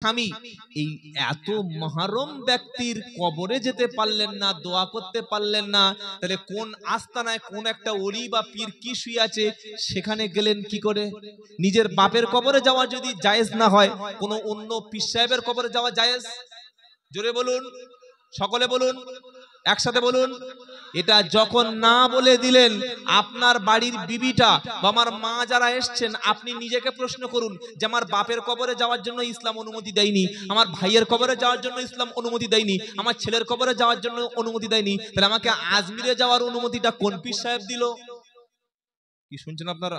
স্বামী এই এত মহরম ব্যক্তির কবরে যেতে পারলেন না, দোয়া করতে পারলেন না, তাহলে কোন আস্তানায় কোন একটা ওলি বা পীর কি শুয়ে আছে সেখানে গেলেন কি করে? নিজের বাপের কবরে যাওয়া যদি জায়েজ না হয়, কোন অন্য পীর সাহেবের কবরে যাওয়া জায়েজ? জোরে বলুন, সকলে বলুন, একসাথে বলুন। এটা যখন না বলে দিলেন, আপনার বাড়ির বিবিটা বা আমার মা যারা এসছেন, আপনি নিজেকে প্রশ্ন করুন যে আমার বাপের কবরে যাওয়ার জন্য ইসলাম অনুমতি দেয়নি, আমার ভাইয়ের কবরে যাওয়ার জন্য ইসলাম অনুমতি দেয়নি, আমার ছেলের কবরে যাওয়ার জন্য অনুমতি দেয়নি, তাহলে আমাকে আজমিরে যাওয়ার অনুমতিটা কোন পীর সাহেব দিল? কি শুনছেন আপনারা?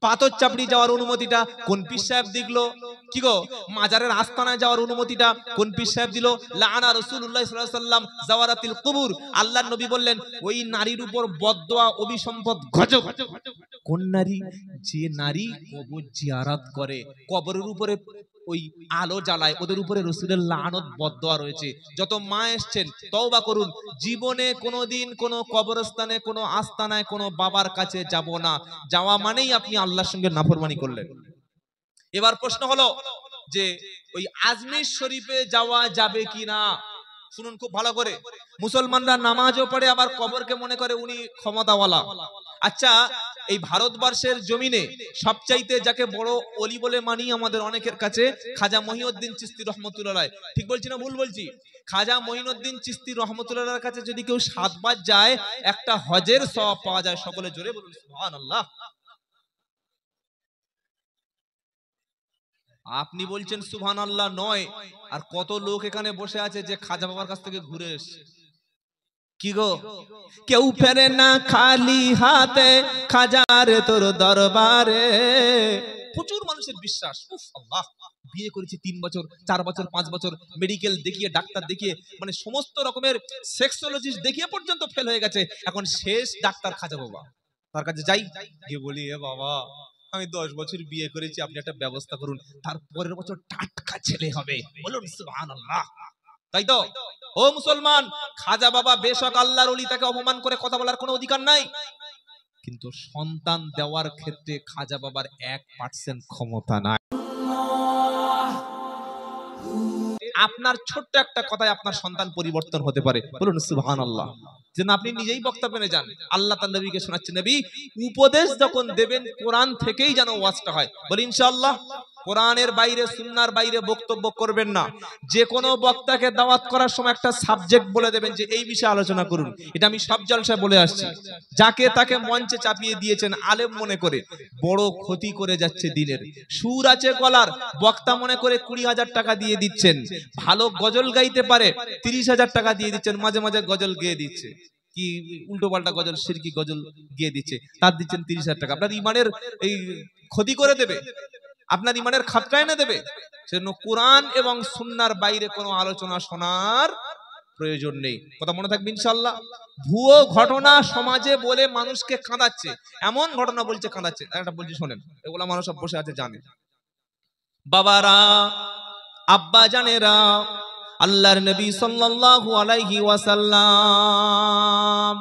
পাথর চাপড়ি যাওয়ার অনুমতিটা কোন পীর সাহেব দিলো? কি গো, মাজারের আস্তানায় যাওয়ার অনুমতিটা কোন পীর সাহেব দিল? লাআনা রাসূলুল্লাহ সাল্লাল্লাহু আলাইহি ওয়াসাল্লাম যাওয়ারাতিল কুবুর, আল্লাহর নবী বললেন ওই নারীর উপর বদদোয়া অভিসম্পদ গজব। কোন নারী? যে নারী কবর জিয়ারত করে, কবরের উপরে ওই আলো জ্বালায়, ওদের উপরে রাসূলের লানত বদদোয়া রয়েছে। যত মা এসেছেন তওবা করুন, জীবনে কোনোদিন কোনো কবরস্থানে কোনো আস্তানায় কোনো বাবার কাছে যাব না, যাওয়া মানেই আপনি আল্লাহর সঙ্গে নাফরমানি করলেন। এবার প্রশ্ন হলো যে ওই আজমির শরীফে যাওয়া যাবে কিনা? শুনুন খুব ভালো করে। মুসলমানরা নামাজও পড়ে আবার কবরকে মনে করে উনি ক্ষমতাওয়ালা। আচ্ছা, এই ভারতবর্ষের জমিনে সবচাইতে যাকে বড় ওলি বলে মানি আমাদের অনেকের কাছে, খাজা মহিউদ্দিন চিশতি রহমতুল্লাহ আলাইহি। ঠিক বলছি না ভুল বলছি? খাজা মঈনুদ্দিন চিশতি রহমতুল্লাহ আলাইহির কাছে যদি কেউ 7 বার যায়, একটা হজের সওয়াব পাওয়া যায়। সকলে জোরে বলুন সুবহানাল্লাহ। আপনি বলছেন সুবহানাল্লাহ নয়, আর কত লোক এখানে বসে আছে যে খাজা বাবার কাছ থেকে ঘুরে এসেছে। কি গো, কেউ ফেরে না খালি হাতে খাজার তোর দরবারে। প্রচুর মানুষের বিশ্বাস, উফ আল্লাহ, বিয়ে করেছি 3 বছর 4 বছর 5 বছর, মেডিকেল দেখিয়ে ডাক্তার দেখিয়ে মানে সমস্ত রকমের সেক্সোলজিস্ট দেখিয়ে পর্যন্ত ফেল হয়ে গেছে, এখন শেষ ডাক্তার খাজা বাবা, তার কাছে যাই, গিয়ে বলি এ বাবা আমি 10 বছর বিয়ে করেছি, আপনি একটা ব্যবস্থা করুন, তার পরের বছর টাটকা ছেলে হবে। বলুন সুবহানাল্লাহ। তাই তো? ও মুসলমান, খাজা বাবা বেশক আল্লাহর ওলি, তাকে অপমান করে কথা বলার কোনো অধিকার নাই, কিন্তু সন্তান দেওয়ার ক্ষেত্রে খাজা বাবার 1% ক্ষমতা নাই। আপনার ছোট্ট একটা কথায় আপনার সন্তান পরিবর্তন হতে পারে। বলুন সুবহানাল্লাহ। যেন আপনি নিজেই বক্তা পেনে যান, আল্লাহ তার নবীকে শোনাচ্ছেন, নবী উপদেশ যখন দেবেন কোরআন থেকেই যেন ওয়াজটা হয়। বলি ইনশাআল্লাহ। কোরআনের বাইরে সুন্নাহর বাইরে বক্তব্য করবেন না। যে কোনো বক্তাকে দাওয়াত করার সময় একটা সাবজেক্ট বলে দেবেন যে এই বিষয়ে আলোচনা করুন। এটা আমি সব জলসায় বলে আসছি। যাকে তাকে মঞ্চে চাপিয়ে দিয়েছেন আলেম মনে করে, বড় ক্ষতি করে যাচ্ছে দিনের। সুর আছে গলার, বক্তা মনে করে 20,000 টাকা দিয়ে দিচ্ছেন। ভালো গজল গাইতে পারে, 30,000 টাকা দিয়ে দিচ্ছেন, মাঝে মাঝে গজল গেয়ে দিচ্ছে, কি উল্টো পাল্টা গজল, শিরকি গজল গিয়ে দিচ্ছে, তার দিচ্ছেন 30,000 টাকা। আপনার ইমানের এই ক্ষতি করে দেবে, আপনার ইমানের খাতরা এনে দেবে। সেজন্য কোরআন এবং সুন্নাহর বাইরে কোনো আলোচনা শোনার প্রয়োজন নেই। কথা মনে থাকবে ইনশাআল্লাহ। ভুয়ো ঘটনা সমাজে বলে মানুষকে কাঁদাচ্ছে, এমন ঘটনা বলছে কাঁদাচ্ছে। একটা বলছি শোনেন, এগুলো মানুষ সব বসে আছে জানে। বাবারা, আব্বা জানেরা, আল্লাহর নবী সাল্লাল্লাহু আলাইহি ওয়াসাল্লাম,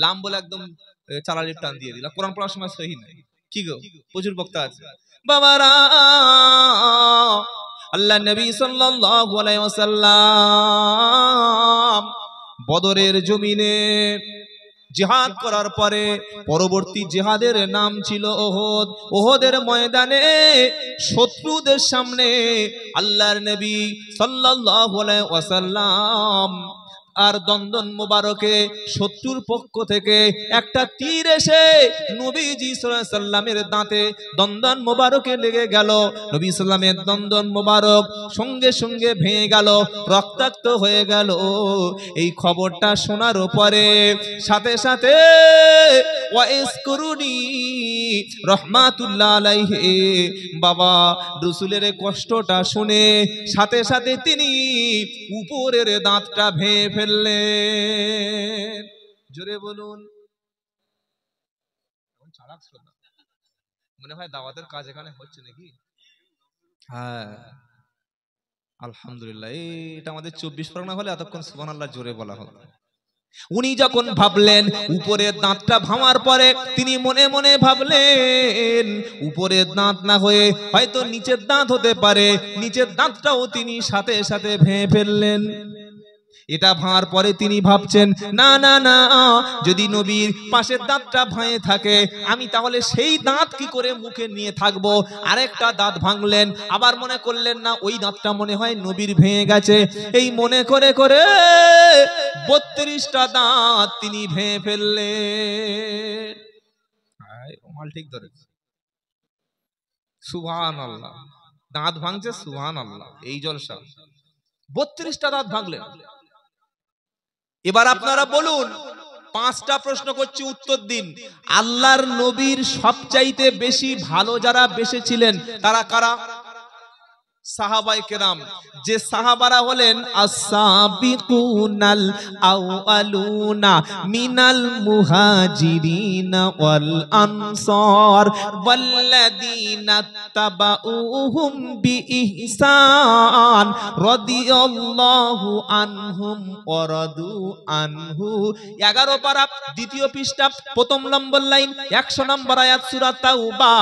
লাম বলে একদম চালালির টান দিয়ে দিলা, কোরআন পড়ার সময় সহি নাই। কি গো, প্রচুর বক্তা আছে। বাবারা, আল্লাহর নবী সাল্লাল্লাহু আলাইহি ওয়াসাল্লাম বদরের জমিনে জিহাদ করার পরে পরবর্তী জিহাদের নাম ছিল ওহদ। ওহদের ময়দানে শত্রুদের সামনে আল্লাহর নবী সাল্লাল্লাহু আলাইহি ওয়াসাল্লাম আর দন্দন মোবারকে শত্রুর পক্ষ থেকে একটা তীর এসে নবীজি সাল্লাল্লাহু আলাইহি সাল্লামের দাঁতে দন্দন মোবারকে লেগে গেল। নবী সাল্লামের দন্দন মোবারক সঙ্গে সঙ্গে ভেঙে গেল, রক্তাক্ত হয়ে গেল। এই খবরটা শোনার পরে সাথে সাথে ওয়াইস করুনি রহমাতুল্লাহ আলাইহি বাবা রাসূলের কষ্টটা শুনে সাথে সাথে তিনি উপরের দাঁতটা ভেঙে ফেললেন। জোরে বলুন। মনে হয় দাওয়াতের কাজ এখানে হচ্ছে নাকি? হ্যাঁ আলহামদুলিল্লাহ। এটা আমাদের 24 পরগনা হলে এতক্ষণ সুবহানাল্লাহ জোরে বলা হতো। উনি যখন ভাবলেন উপরের দাঁতটা ভাঙার পরে তিনি মনে মনে ভাবলেন উপরের দাঁত না হয়ে হয়তো নিচের দাঁত হতে পারে, নিচের দাঁতটাও তিনি সাথে সাথে ভেঙে ফেললেন। এটা ভাঙার পরে তিনি ভাবছেন না না না, যদি নবীর পাশের দাঁতটা ভাঙে থাকে আমি তাহলে সেই দাঁত কি করে মুখে নিয়ে থাকবো। আরেকটা দাঁত ভাঙলেন, আবার মনে করলেন না ওই দাঁতটা মনে হয় নবীর ভেঙে গেছে। এই মনে করে করে 32টা দাঁত তিনি ভেঙে ফেললেন। ঠিক ধরে সুবহানাল্লাহ, দাঁত ভাঙছে সুবহানাল্লাহ, এই জলসা। 32টা দাঁত ভাঙলেন। এবার আপনারা বলুন, 5টা প্রশ্ন করছি, উত্তর দিন। আল্লাহর নবীর সবচাইতে বেশি ভালো যারা বেসেছিলেন তারা কারা? সাহাবায়ে কেরাম। যে সাহাবারা হলেন as-সাবিকুনাল আউয়ালুনা মিনাল মুহাজিরিনা ওয়াল আনসার ওয়াল্লাযীনা তাবাউহুম বিইহসান রাদিয়াল্লাহু আনহুম ওয়া রাদু আনহু। 11 পারা, দ্বিতীয় পৃষ্ঠা, প্রথম নম্বর লাইন, 100 নম্বর আয়াত সূরা তাওবা।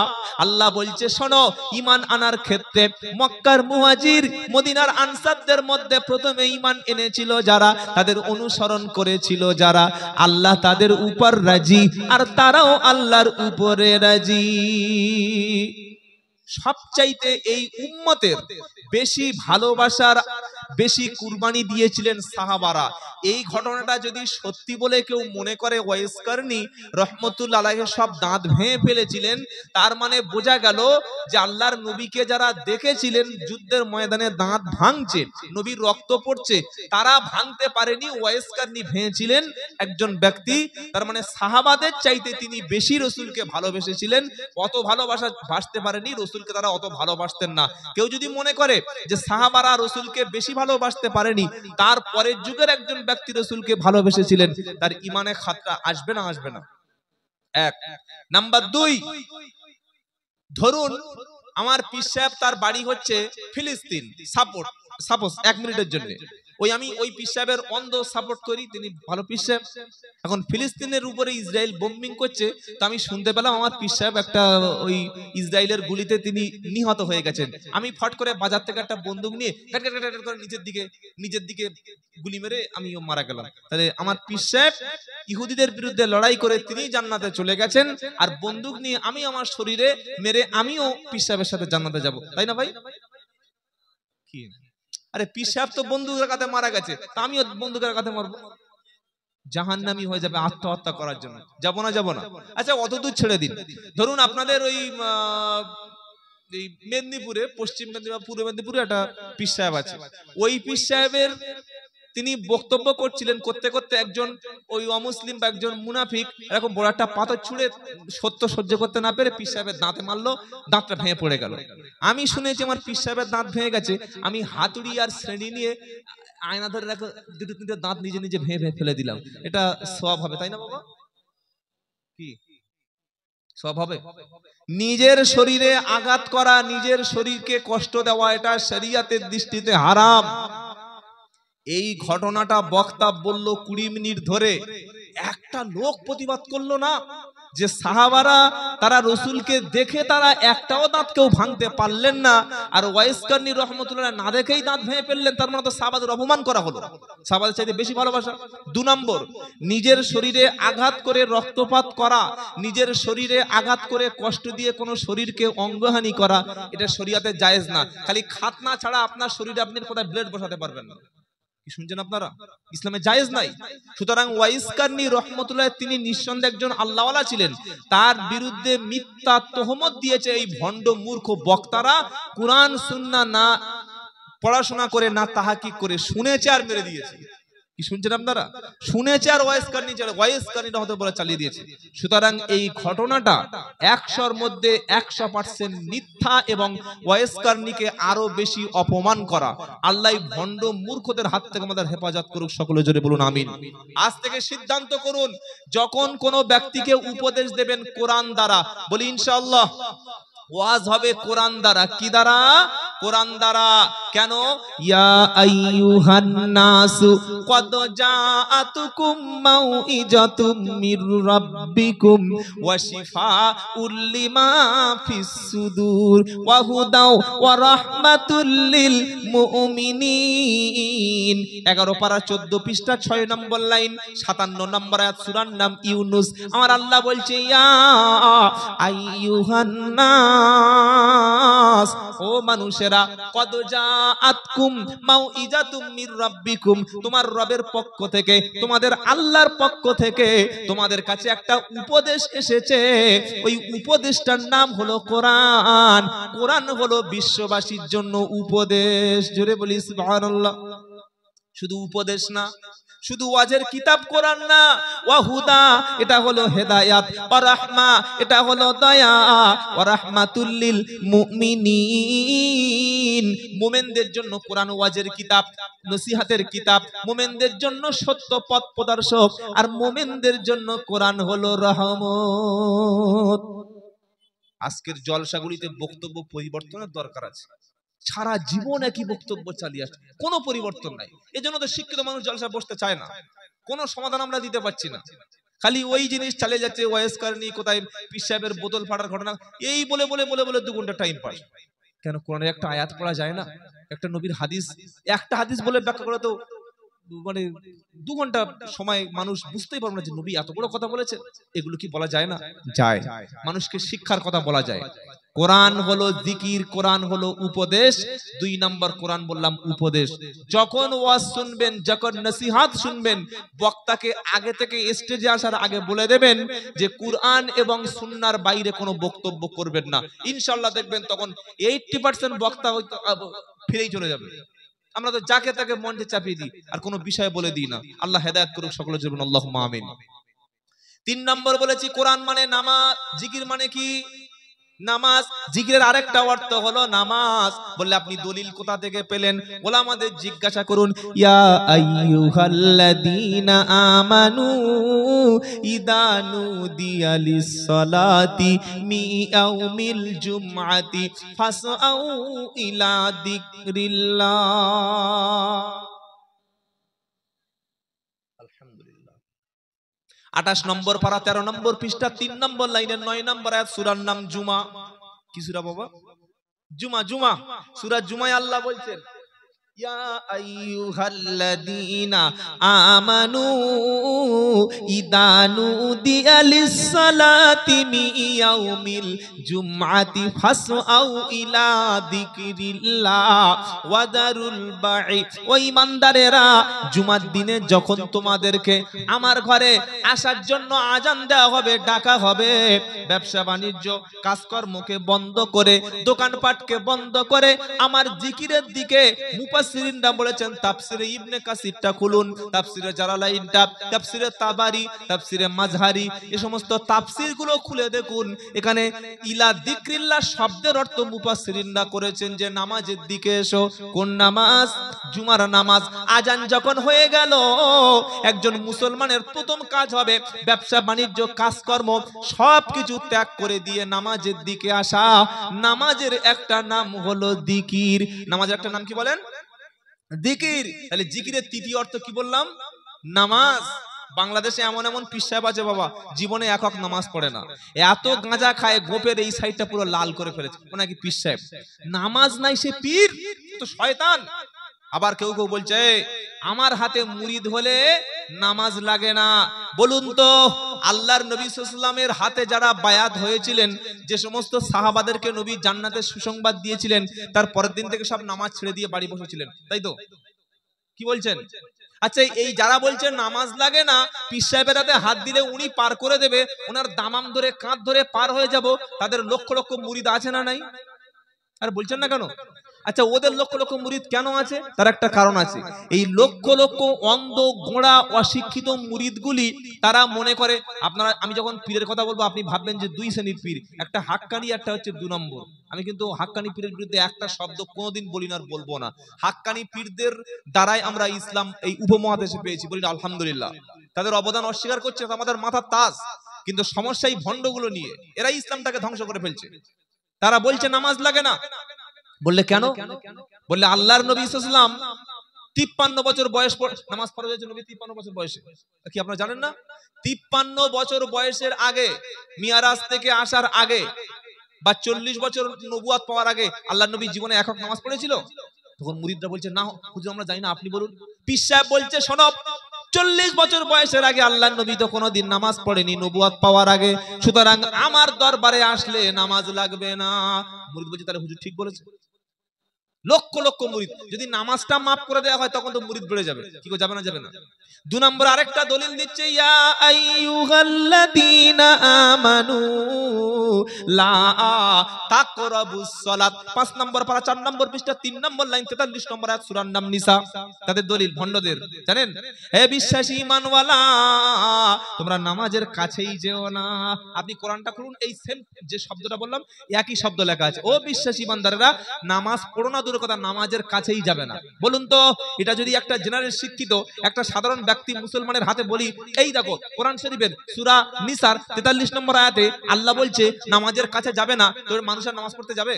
আল্লাহ বলছে শোনো, ঈমান আনার ক্ষেত্রে মক্কার মুহাজির মদিনার আনসারদের মধ্যে প্রথমে ঈমান এনেছিল যারা, তাদের অনুসরণ করেছিল যারা, আল্লাহ তাদের উপর রাজি আর তারাও আল্লাহর উপরে রাজি। সবচাইতে এই উম্মতের বেশি ভালোবাসার বেশি কুরবানি দিয়েছিলেন সাহাবারা। এই ঘটনাটা যদি সত্যি বলে কেউ মনে করে ওয়াইস কারনি রহমতুল্লাহ আলাইহি সব দাঁত ভেঙে ফেলেছিলেন, তার মানে বোঝা গেল যে আল্লাহর নবীকে যারা দেখেছিলেন যুদ্ধের ময়দানে দাঁত ভাঙছে, নবীর রক্ত পড়ছে, তারা ভাঙতে পারেনি, ওয়াইস কারনি ভেঙেছিলেন একজন ব্যক্তি। তার মানে সাহাবাদের চাইতে তিনি বেশি রসুলকে ভালোবেসেছিলেন। অত ভালোবাসা বাসতে পারেনি, রসুলকে তারা অত ভালোবাসতেন না। কেউ যদি মনে করে যে সাহাবারা রসুলকে বেশি ভালোবাসতে পারেনি, তার পরের যুগের একজন ব্যক্তি রসুলকে ভালোবেসেছিলেন, তার ইমানে খাতরা আসবে না? আসবে না। এক নাম্বার 2, ধরুন আমার পীর সাহেব তার বাড়ি হচ্ছে ফিলিস্তিন, সাপোজ 1 মিনিটের জন্য আমি ওই পীর সাহেবের অন্ধ সাপোর্ট করি, তিনি ভালো পীর সাহেব। এখন ফিলিস্তিনের উপরে ইসরায়েল বোম্বিং করছে, তো আমি শুনতে পেলাম আমার পীর সাহেব একটা ওই ইসরায়েলের গুলিতে তিনি নিহত হয়ে গেছেন। আমি ফট করে বাজার থেকে একটা বন্দুক নিয়ে করে নিজের দিকে গুলি মেরে আমিও মারা গেলাম। তাহলে আমার পীর সাহেব ইহুদিদের বিরুদ্ধে লড়াই করে তিনি জান্নাতে চলে গেছেন, আর বন্দুক নিয়ে আমি আমার শরীরে মেরে আমিও পীর সাহেবের সাথে জান্নাতে যাব, তাই না ভাই? কি আরে পীর সাহেব তো বন্দুকের কাছে মারা গেছে, তা আমিও বন্দুকের কাছে মারবো, জাহান্নামী হয়ে যাবে আত্মহত্যা করার জন্য। যাব না? আচ্ছা অত দূর ছেড়ে দিন। ধরুন আপনাদের ওই মেদিনীপুরে, পশ্চিম মেদিনীপুর, পূর্ব মেদিনীপুরে একটা পীর সাহেব আছে। ওই পীর সাহেবের তিনি বক্তব্য করছিলেন, করতে করতে একজন ওই অমুসলিম বা একজন মুনাফিক এরকম বড় একটা পাথর ছুঁড়ে সত্য সহ্য করতে না পেরে পীর সাহেবের দাঁতে মারলো, দাঁতটা ভেঙে পড়ে গেল। আমি শুনেছি আমার পীর সাহেবের দাঁত ভেঙে গেছে, আমি হাতুড়ি আর শ্রেণী নিয়ে আয়না ধরে রাখো 2-3টে দাঁত নিজে নিজে ভেঙে ফেলে দিলাম। এটা সওয়াব হবে, তাই না বাবা? কি সওয়াব হবে? নিজের শরীরে আঘাত করা, নিজের শরীরকে কষ্ট দেওয়া, এটা শরীয়তের দৃষ্টিতে হারাম। এই ঘটনাটা বক্তা বলল 20 মিনিট ধরে, একটা লোক প্রতিবাদ করলো না যে সাহাবারা তারা রসুলকে দেখে তারা একটাও দাঁত কেউ ভাঙতে পারলেন না, আর ওয়াইস কারনি রহমতুল্লাহ না দেখেই দাঁত ভেঙে ফেললেন। তার মানে তো সাহাবাদের অপমান করা হলো, সাহাবাদের চাইতে বেশি ভালোবাসা। 2 নম্বর, নিজের শরীরে আঘাত করে রক্তপাত করা, নিজের শরীরে আঘাত করে কষ্ট দিয়ে কোনো শরীরকে অঙ্গহানি করা, এটা শরীয়তে জায়েজ না। খালি খাতনা ছাড়া আপনার শরীরে আপনি কোথায় ব্লেড বসাতে পারবেন না। কি শুনছেন আপনারা? ইসলামে জায়েজ নাই। সুতরাং ওয়াইস কারনি রহমতুল্লাহ তিনি নিঃসন্দেহে একজন আল্লাহওয়ালা ছিলেন, তার বিরুদ্ধে মিথ্যা তোহমত দিয়েছে এই ভণ্ড মূর্খ বক্তারা। কুরআন সুন্নাহ না পড়াশোনা করে, না তাহাকিক করে, শুনেছে আর মেরে দিয়েছে। কি শুনছেন আপনারা? শুনেছে আর ওয়াইস কারনি হতে বলে চালিয়ে দিয়েছে। সুতরাং এই ঘটনাটা 100-র মধ্যে 100% মিথ্যা এবং ওয়াইস কারনিকে আরো বেশি অপমান করা। আল্লাহ ভণ্ড মূর্খদের হাত থেকে আমাদের হেফাজত করুক, সকলে জোরে বলুন আমিন। আজ থেকে সিদ্ধান্ত করুন, যখন কোনো ব্যক্তিকে উপদেশ দেবেন কোরআন দ্বারা, বলি ইনশাআল্লাহ ওয়াজ হবে কোরআন দ্বারা। কি দ্বারা? কোরআন দ্বারা। কেন? ইয়া আইয়ুহান নাসু কদ জাআতুকুম মাউইজাতুম মির রাব্বিকুম ওয়া শিফাউল লিমা ফিস সুদুর ওয়া হুদাও ওয়া রাহমাতুল লিল মুমিনিন। 11 পারা 14 পৃষ্ঠা 6 নম্বর লাইন 57 নম্বর আয়াত, সূরার নাম ইউনুস। আমার আল্লাহ বলছে ইয়া আইয়ুহান নাস, ও মানুষেরা, কদ জাআতকুম মাউইজাতুম মির রাব্বিকুম, তোমার রবের পক্ষ থেকে, তোমাদের আল্লাহর পক্ষ থেকে তোমাদের কাছে একটা উপদেশ এসেছে। ওই উপদেশটার নাম হলো কোরআন। কোরআন হলো বিশ্ববাসীর জন্য উপদেশ। জোরে বলি সুবহানাল্লাহ। শুধু উপদেশ না, শুধু ওয়াজের কিতাব কোরআন না, ওয়া হুদা, এটা হলো হেদায়াত, ওয়া রাহমা, এটা হলো দয়া, ওয়া রাহমাতুল লিল মুমিনিন, মুমিনদের জন্য কোরআন ওয়াজের কিতাব, নসিহতের কিতাব, মুমিনদের জন্য সত্য পথ প্রদর্শক, আর মুমিনদের জন্য কোরআন হলো রহমত। আজকের জলসাগুলিতে বক্তব্য পরিবর্তনের দরকার আছে। সারা জীবন একই বক্তব্য চালিয়ে আসছে, কোনো পরিবর্তন নাই। এজন্য তো শিক্ষিত মানুষ জলসা বসতে চায় না, কোনো সমাধান আমরা দিতে পারছি না। খালি ওই জিনিস চালিয়ে যাচ্ছে, ওয়াইস কারণী, কোথায় পীর সাহেবের বোতল ফাটার ঘটনা, এই বলে বলে বলে বলে 2 ঘন্টা টাইম পাস। কেন কোরআনের একটা আয়াত পড়া যায় না? একটা নবীর হাদিস, একটা হাদিস বলে ব্যাখ্যা করে তো মানে 2 ঘন্টা সময় মানুষ বুঝতেই পারবে না যে নবী এত বড় কথা বলেছে। এগুলো কি বলা যায় না? যায়। মানুষকে শিক্ষার কথা বলা যায়। কোরআন হলো জিকির, কোরআন হলো উপদেশ। 2 নম্বর কোরআন বললাম উপদেশ। যখন ওয়াজ শুনবেন, যখন নসিহত শুনবেন, বক্তাকে আগে থেকে স্টেজে আসার আগে বলে দেবেন যে কোরআন এবং সুন্নাহর বাইরে কোনো বক্তব্য করবেন না। ইনশাআল্লাহ দেখবেন তখন 80% বক্তা হয়তো ফিরেই চলে যাবে। আমরা তো যাকে তাকে মঞ্চে চাপিয়ে দিই আর কোনো বিষয় বলে দিই না। আল্লাহ হেদায়েত করুক সকলের জন্য, আল্লাহুম্মা আমিন। 3 নম্বর বলেছি কোরআন মানে নামাজ, জিকির মানে কি? নামাজ। জিকিরের আরেকটা অর্থ হলো নামাজ। বললে আপনি দলিল কোথা থেকে পেলেন? ওলামাদের জিজ্ঞাসা করুন। ইয়া আইয়ুহাল্লাযীনা আমানু ইযা নুদিয়া লিস-সালাতি মি ইয়াউমিল জুমআতি ফাসআউ ইলা যিকরিল্লাহ। 28 নম্বর পারা 13 নম্বর পৃষ্ঠা 3 নম্বর লাইনের 9 নম্বর আয়াত, সূরার নাম জুমা। কি সূরা বাবা? জুমা। জুমা, সূরা জুমায় আল্লাহ বলছেন ইয়া আইয়ুহাল্লাযীনা আমানু ইযা নুদিয়া লিস-সালাতি মি ইয়াউমিল জুমআতি ফাসআউ ইলা যিকরিল্লাহ ওয়া দারুল বাই। ও ঈমানদারেরা, জুমার দিনে যখন তোমাদেরকে আমার ঘরে আসার জন্য আজান দেওয়া হবে, ডাকা হবে, ব্যবসা বাণিজ্য কাজকর্মকে বন্ধ করে, দোকানপাটকে বন্ধ করে আমার জিকিরের দিকে মুফাসসিরিনরা বলেছেন, তাফসিরে ইবনে কাসিরটা খুলুন, তাফসিরে জালালাইনটা, তাফসিরে তাবারি, তাফসিরে মাযহারি, এই সমস্ত তাফসিরগুলো খুলে দেখুন। এখানে ইলা যিকরিল্লাহ শব্দের অর্থ মুফাসসিরিনরা করেছেন যে নামাজের দিকে এসো। কোন নামাজ? জুমার নামাজ। আজান যখন হয়ে গেল, একজন মুসলমানের প্রথম কাজ হবে ব্যবসা বাণিজ্য কাজকর্ম সবকিছু ত্যাগ করে দিয়ে নামাজের দিকে আসা। নামাজের একটা নাম হলো জিকির। নামাজের একটা নাম কি বলেন? জিকির। তাহলে জিকিরের তৃতীয় অর্থ কি বললাম? নামাজ। বাংলাদেশে এমন এমন পীর সাহেব আছে বাবা, জীবনে একক নামাজ পড়ে না, এত গাঁজা খায় গোপের এই সাইডটা পুরো লাল করে ফেলেছে, ও নাকি পীর সাহেব। নামাজ নাই সে পীর, তো শয়তান। আবার কেউ কেউ বলছে আমার হাতে মুরিদ হলে নামাজ লাগে না। বলুন তো, আল্লাহর নবী সাল্লাল্লাহু আলাইহি ওয়াসাল্লামের হাতে যারা বায়াত হয়েছিলেন, যে সমস্ত সাহাবাদেরকে নবী জান্নাতের সুসংবাদ দিয়েছিলেন, তার পরের দিন থেকে সব নামাজ ছেড়ে দিয়ে বাড়ি বসেছিলেন, তাই তো? কি বলছেন? আচ্ছা, এই যারা বলছেন নামাজ লাগে না, পীর সাহেবের হাতে হাত দিলে উনি পার করে দেবে, ওনার দামাম ধরে কাঁধ ধরে পার হয়ে যাব, তাদের লক্ষ লক্ষ মুরিদ আছে না নাই? আর বলছেন না কেন? আচ্ছা, ওদের লক্ষ লক্ষ মুরিদ কেন আছে? তার একটা কারণ আছে। এই লক্ষ লক্ষ অন্ধ গোঁড়া অশিক্ষিত মুরিদগুলি তারা মনে করে, আপনারা, আমি যখন পীরের কথা বলবো আপনি ভাববেন যে 2 শ্রেণীর পীর, একটা হাক্কানি, একটা হচ্ছে 2 নম্বর। আমি কিন্তু হাক্কানি পীরের বিরুদ্ধে একটা শব্দ কোনোদিন বলি না আর বলবো না। হাক্কানি পীরদের দ্বারাই আমরা ইসলাম এই উপমহাদেশে পেয়েছি, বলি আলহামদুলিল্লাহ। তাদের অবদান অস্বীকার করছে, আমাদের মাথার তাজ। কিন্তু সমস্যা এই ভণ্ডগুলো নিয়ে, এরাই ইসলামটাকে ধ্বংস করে ফেলছে। তারা বলছে নামাজ লাগে না, বললে কেন? বললে আল্লাহর নবী সাল্লাল্লাহু আলাইহি ওয়াসাল্লাম 53 বছর বয়স নামাজ পড়া হয়েছে, নবী 53 বছর বয়সে। কি আপনারা জানেন না? 53 বছর বয়সের আগে, মিরাজ থেকে আসার আগে বা 40 বছর নবুয়ত পাওয়ার আগে আল্লাহর নবী জীবনে একক নামাজ পড়েছিল? তখন মুরিদরা বলছে না হুজুর আমরা জানি না, আপনি বলুন। পীর সাহেব বলছে শোনো, 40 বছর বয়সের আগে আল্লাহর নবী তো কোনোদিন নামাজ পড়েনি নবুয়ত পাওয়ার আগে, সুতরাং আমার দরবারে আসলে নামাজ লাগবে না। মুরিদ বলছে তাহলে হুজুর ঠিক বলেছে। লক্ষ লক্ষ মুরিদ, যদি নামাজটা মাফ করে দেওয়া হয় তখন তো মুরিদ বেড়ে যাবে। কি করে যাবে না? যাবে না। 2 নম্বর আরেকটা দলিল দিচ্ছে, ইয়া আইয়ুহাল্লাযীনা আমানু লা তাকরাবুস সালাত। 5 নম্বর পারা 4 নম্বর পৃষ্ঠা 3 নম্বর লাইন 43 নম্বর আয়াত সূরার নাম নিসা। তাদের দলিল ভণ্ডদের জানেন, হে বিশ্বাসী ঈমানওয়ালা তোমরা নামাজের কাছেই যেও না। আপনি কোরআনটা খুলুন, এই সেম যে শব্দটা বললাম একই শব্দ লেখা আছে, ও বিশ্বাসী ঈমানদারেরা নামাজ পড়ো না, দূরের কথা নামাজের কাছেই যাবে না। বলুন তো এটা যদি একটা জেনারেল শিক্ষিত একটা সাধারণ ব্যক্তি মুসলমানের হাতে বলি, এই দেখো কোরআন শরীফের সূরা নিসার 43 নম্বর আয়াতে আল্লাহ বলছে নামাজের কাছে যাবে না, তো মানুষের নামাজ পড়তে যাবে?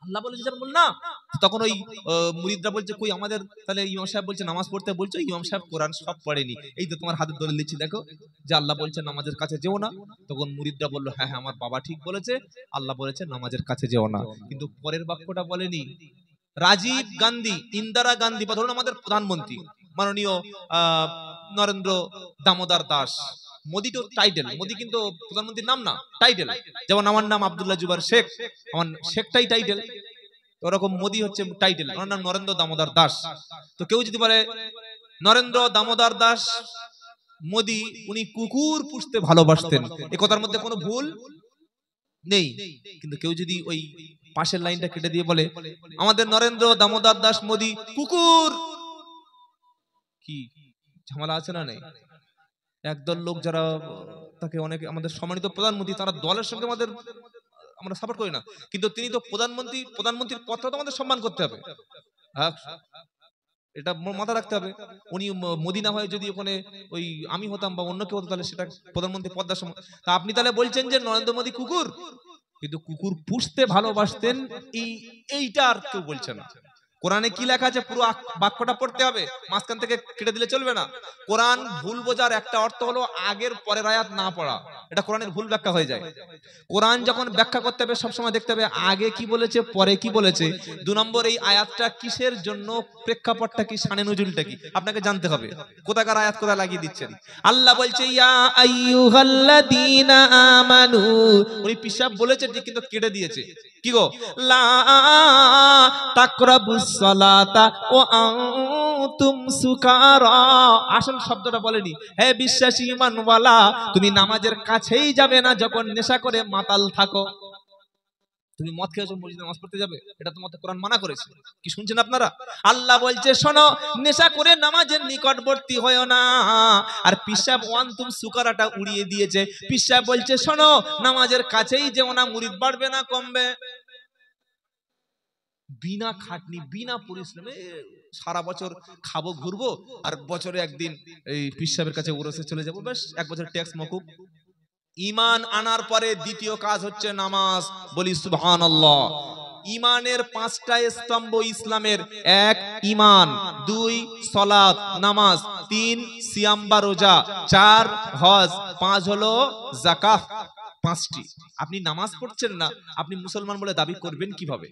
আল্লাহ বলেছে যেন বল না। তখন ওই মুরিদরা বলছে কই আমাদের, তাহলে ইমাম সাহেব বলছে নামাজ পড়তে বলছো, ইমাম সাহেব কোরআন সব পড়েনি, এই তো তোমার হাতে দলিল দিচ্ছি দেখো যে আল্লাহ বলছে নামাজের কাছে যেও না। তখন মুরিদরা বলল হ্যাঁ হ্যাঁ আমার বাবা ঠিক বলেছে, আল্লাহ বলেছে নামাজের কাছে যেও না, কিন্তু পরের বাক্যটা বলেনি। রাজীব গান্ধী, ইন্দিরা গান্ধী বা ধরুন আমাদের প্রধানমন্ত্রী মাননীয় নরেন্দ্র দামোদর দাস, মোদি তো টাইটেল, মোদি কিন্তু প্রধানমন্ত্রীর নাম না, টাইটেল। যেমন আমার নাম আব্দুল্লাহ জুবার শেখ, আমার শেখটাই টাইটেল, ওরকম মোদি হচ্ছে টাইটেল, ওনার নাম নরেন্দ্র দামোদর দাস। তো কেউ যদি বলে নরেন্দ্র দামোদর দাস মোদি উনি কুকুর পুষতে ভালোবাসতেন, এ কথার মধ্যে কোনো ভুল নেই। কিন্তু কেউ যদি ওই পাশের লাইনটা কেটে দিয়ে বলে আমাদের নরেন্দ্র দামোদর দাস মোদি কুকুর, কি ঝামেলা আছে না? নেই। একদল লোক যারা তাকে অনেক আমাদের সম্মানিত প্রধানমন্ত্রী, তারা দলের সঙ্গে আমাদের আমরা সাপোর্ট করি না, কিন্তু তিনি তো প্রধানমন্ত্রী, প্রধানমন্ত্রীর পদটা তো আমাদের সম্মান করতে হবে। হ্যাঁ, এটা মাথা রাখতে হবে। উনি মোদি না হয় যদি ওখানে ওই আমি হতাম বা অন্য কেউ হতো, তাহলে সেটা প্রধানমন্ত্রী পদটার সম্মান। তা আপনি তাহলে বলছেন যে নরেন্দ্র মোদী কুকুর, কিন্তু কুকুর পুষতে ভালোবাসতেন, এইটা আর কেউ বলছে না। কোরআনে কি লেখা আছে পুরো বাক্যটা পড়তে হবে, মাঝখান থেকে কেটে দিলে চলবে না। কোরআন ভুল বোঝার একটা অর্থ হলো আগের পরের আয়াত না পড়া, এটা কোরআনের ভুল ব্যাখ্যা হয়ে যায়। কোরআন যখন ব্যাখ্যা করতে হবে সবসময় দেখতে হবে আগে কি বলেছে পরে কি বলেছে। 2 নম্বর এই আয়াতটা কিসের জন্য, প্রেক্ষাপটটা কি, শানে নজুলটা কি আপনাকে জানতে হবে, কোথাকার আয়াত কোথায় লাগিয়ে দিচ্ছেন। আল্লাহ বলছে ইয়া আইয়ুহাল্লাযীনা আমানু, উনি পিশাব বলেছে ঠিক কিন্তু কেটে দিয়েছে, কি গো লা তাকরাবুস সালাতা ওয়া আনতুম সুকারা, আসল শব্দটা বলেনি। হে বিশ্বাসী ঈমানওয়ালা তুমি নামাজের কাছেই যাবে না যখন নেশা করে মাতাল থাকো। তুমি মদ খেয়েছো মসজিদে নামাজ পড়তে যাবে? এটা তোমাদের কোরআন মানা করেছে। কি শুনছেন আপনারা? আল্লাহ বলছে শোনো, নেশা করে নামাজের নিকটবর্তী হয়ো না। আর পিশাব ওয়ান্তুম সুকারাটা উড়িয়ে দিয়েছে। পিশাব বলছে শোনো, নামাজের কাছেই যেও না, মুরিদ বাড়বে না কমবে। বিনা খাটনি বিনা পরিশ্রমে সারা বছর খাবো ঘুরবো, আর বছরে একদিন এই পিশাবের কাছে উরসে চলে যাবো, বেশ 1 বছর ট্যাক্স মকুব। ঈমান আনার পরে দ্বিতীয় কাজ হচ্ছে নামাজ। বলি সুবহানাল্লাহ। ঈমানের 5টা স্তম্ভ ইসলামের, 1 ঈমান, 2 সালাত নামাজ, 3 সিয়াম বা রোজা, 4 হজ, 5 হলো যাকাত। 5টি। আপনি নামাজ পড়ছেন না, আপনি মুসলমান বলে দাবি করবেন কিভাবে?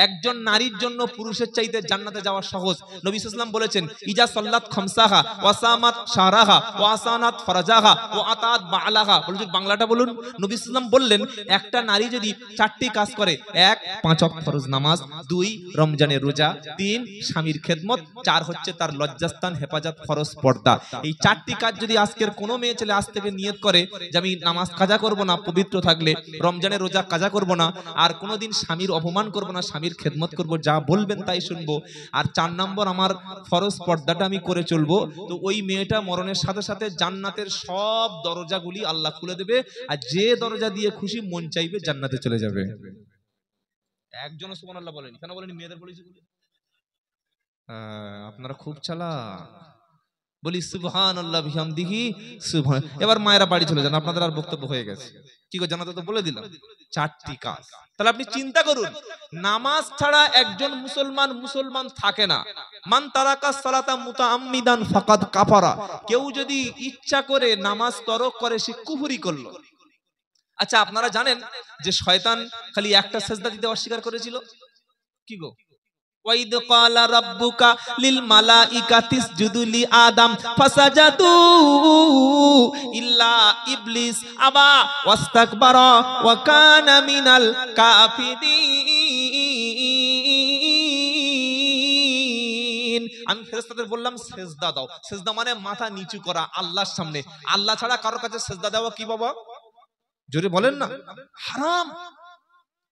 একজন নারীর জন্য পুরুষের চাইতে জান্নাতে যাওয়া সহজ। নবী সাল্লাল্লাহু আলাইহি ওয়াসাল্লাম বলেছেন ইজা সাল্লাত খামসাহা ওয়া সামাত শাহরাহা ওয়া আসানাত ফারাজাহা ওয়া আতাত বালাহা। বলুন বাংলাটা বলুন। নবী সাল্লাল্লাহু আলাইহি ওয়াসাল্লাম বললেন একটা নারী যদি 4টি কাজ করে, 1 5 ওয়াক্ত ফরজ নামাজ, 2 রমজানের রোজা, 3 স্বামীর খেদমত, 4 হচ্ছে তার লজ্জাস্থান হেফাজত ফরজ পর্দা। এই 4টি কাজ যদি আজকের কোনো মেয়ে ছেলে আজ থেকে নিয়ত করে যে আমি নামাজ কাজা করব না, পবিত্র থাকলে রমজানের রোজা কাজা করব না, আর কোনোদিন স্বামীর অপমান করব না, স্বামীর খেদমত করব, যা বলবেন তাই শুনবো, আর 4 নম্বর আমার ফরজ পর্দাটা আমি করে চলবো, তো ওই মেয়েটা মরণের সাথে সাথে জান্নাতের সব দরজাগুলি আল্লাহ খুলে দেবে, আর যে দরজা দিয়ে খুশি মন চাইবে জান্নাতে চলে যাবে। একজনও সুবহানাল্লাহ বলেনি। কেন বলেনি? মেয়েদের বলেছি বলে। আপনারা খুব চালাক। বলি সুবহানাল্লাহ বিহামদিহি সুবহান। এবার মায়েরা বাড়ি চলে যান, আপনাদের আর বক্তব্য হয়ে গেছে। কি গো জানাতে তো বলে দিলাম 4টি কাজ। তাহলে আপনি চিন্তা করুন, নামাজ ছাড়া একজন মুসলমান থাকে না। মান তারাকা সালাতা মুতাআম্মিদান ফাকাদ কাফারা। কেউ যদি ইচ্ছা করে নামাজ তরক করে সে কুফরি করলো। আচ্ছা আপনারা জানেন যে শয়তান খালি একটা সেজদা দিতে অস্বীকার করেছিল, কি গো? ওয়াইদ ক্বালা রাব্বুকা লিল মালাইকাতি ইসজুদু লি আদম ফাসাজাদু ইল্লা ইবলিস আবা ওয়াস্তাকবারা ওয়া কানা মিনাল কাফিরিন। আমি ফেরেশতাদের বললাম সেজদা দাও। সেজদা মানে মাথা নিচু করা আল্লাহর সামনে। আল্লাহ ছাড়া কারোর কাছে সেজদা দেওয়া কি বাবা? জোরে বলেন না, হারাম।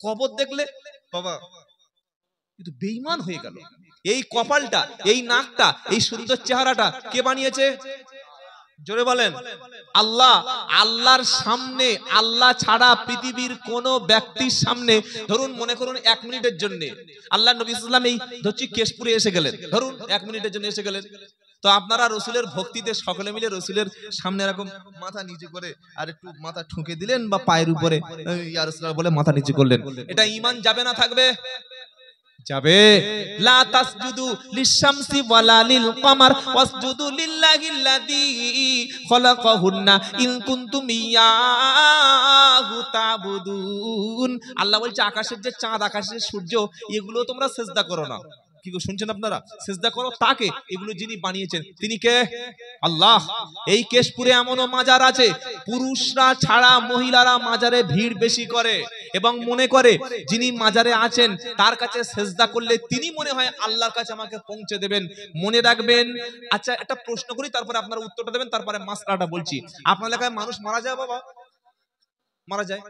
কবর দেখলে বাবা কিন্তু বেঈমান হয়ে গেল। এই কপালটা, এই নাকটা, এই সুন্দর চেহারাটা কে বানিয়েছে? জোরে বলেন আল্লাহ। আল্লাহর সামনে, আল্লাহ ছাড়া পৃথিবীর কোন ব্যক্তির সামনে, ধরুন মনে করুন 1 মিনিটের জন্য আল্লাহ নবী সাল্লাল্লাহু আলাইহি ওয়াসাল্লাম এই ধরছি কেশপুরে এসে গেলেন, ধরুন 1 মিনিটের জন্য এসে গেলেন। তো আপনারা রসুলের ভক্তিতে সকলে মিলে রসুলের সামনে এরকম মাথা নিচু করে আর একটু মাথা ঠুকে দিলেন বা পায়ের উপরে ইয়া রাসূলুল্লাহ বলে মাথা নিচু করলেন। এটা ঈমান যাবে না থাকবে? যাবে। লা তাসজুদু লিশ-শামসি ওয়ালা লিল-কমার ওয়াসজুদু লিল্লাহিল্লাযী খলাকাহুন্না ইন কুনতুম ইয়াহু তা'বুদুন। আল্লাহ বলছে আকাশের যে চাঁদ, আকাশের সূর্য, এগুলো তোমরা সিজদা করো না। কি গো শুনছেন আপনারা? সিজদা করো তাকে, এগুলো যিনি বানিয়েছেন তিনি কে? আল্লাহ। এই কেশপুরে এমনও মাজার আছে পুরুষরা ছাড়া মহিলারা মাজারে ভিড় বেশি করে এবং মনে করে যিনি মাজারে আছেন তার কাছে সিজদা করলে তিনি মনে হয় আল্লাহর কাছে আমাকে পৌঁছে দেবেন। মনে রাখবেন। আচ্ছা একটা প্রশ্ন করি, তারপরে আপনারা উত্তরটা দেবেন, তারপরে মাসলাটা বলছি। আপনার এলাকায় মানুষ মারা যায় বাবা? মারা যায়।